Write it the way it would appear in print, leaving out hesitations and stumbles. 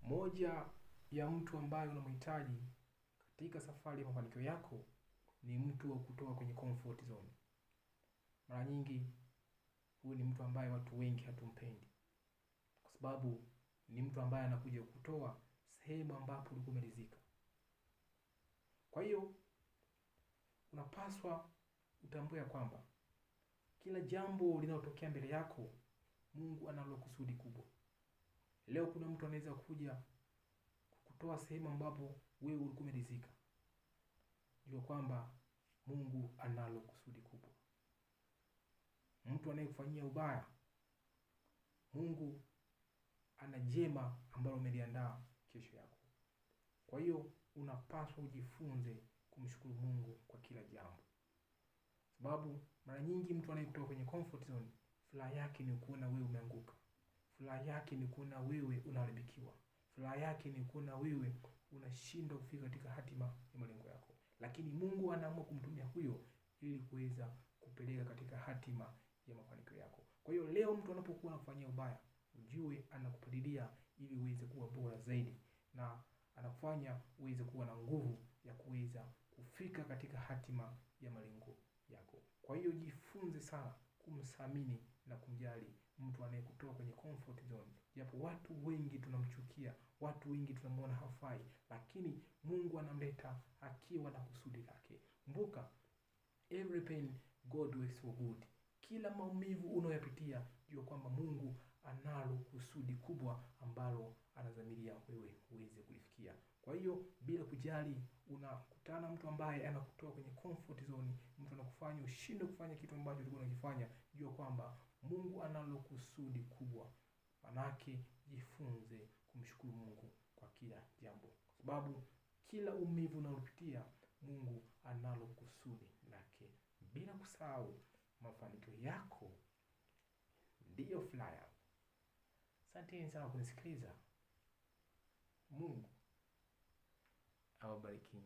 Moja ya mtu ambaye unamhitaji katika safari ya mafanikio yako ni mtu wa kutoka kwenye comfort zone. Mara nyingi huyu ni mtu ambaye watu wengi hatumpendi, kwa sababu ni mtu ambaye anakuja kutoa sehemu ambapo ulikuwa umeridhika. Kwa hiyo unapaswa utambue kwamba kila jambo linalotokea mbele yako Mungu analo kusudi kubwa. Leo kuna mtu anaweza kuja kukutoa sehemu ambapo wewe ulikuwa umeridhika. Jua kwamba Mungu analo kusudi kubwa. Mtu anayekufanyia ubaya, Mungu ana jema ambalo umeliandaa kesho yako. Kwa hiyo unapaswa ujifunze kumshukuru Mungu kwa kila jambo. Sababu mara nyingi mtu anayekutoa kwenye comfort zone, furaha yake ni kuona wewe umeanguka. Furaha yake ni kuona wewe unaharibikiwa. Furaha yake ni kuona wewe unashindwa kufika katika hatima ya malengo yako. Lakini Mungu anaamua kumtumia huyo ili kuweza kupeleka katika hatima ya mafanikio yako. Kwa hiyo leo mtu anapokuwa anakufanyia ubaya, ujue anakupalilia ili uweze kuwa bora zaidi, na anafanya uweze kuwa na nguvu ya kuweza kufika katika hatima ya malengo yako. Kwa hiyo jifunze sana kumthamini na kumjali mtu anayekutoa kwenye comfort zone. Japo watu wengi tunamchukia, watu wengi tunamuona hafai, lakini Mungu anamleta akiwa na kusudi lake. Kumbuka, every pain God works for good. Kila maumivu unayopitia, jua kwamba Mungu analo kusudi kubwa ambalo anadhamiria wewe uweze kulifikia. Kwa hiyo bila kujali unakutana mtu ambaye anakutoa kwenye comfort zone, mtu anakufanya ushindwe kufanya kitu ambacho ulikuwa unakifanya, jua kwamba Mungu analo kusudi kubwa. Manake jifunze kumshukuru Mungu kwa kila jambo, kwa sababu kila umivu unayopitia Mungu analo kusudi lake. Bila kusahau mafanikio yako ndiyo furaha yako. Asanteni sana kunisikiliza. Mungu awabariki.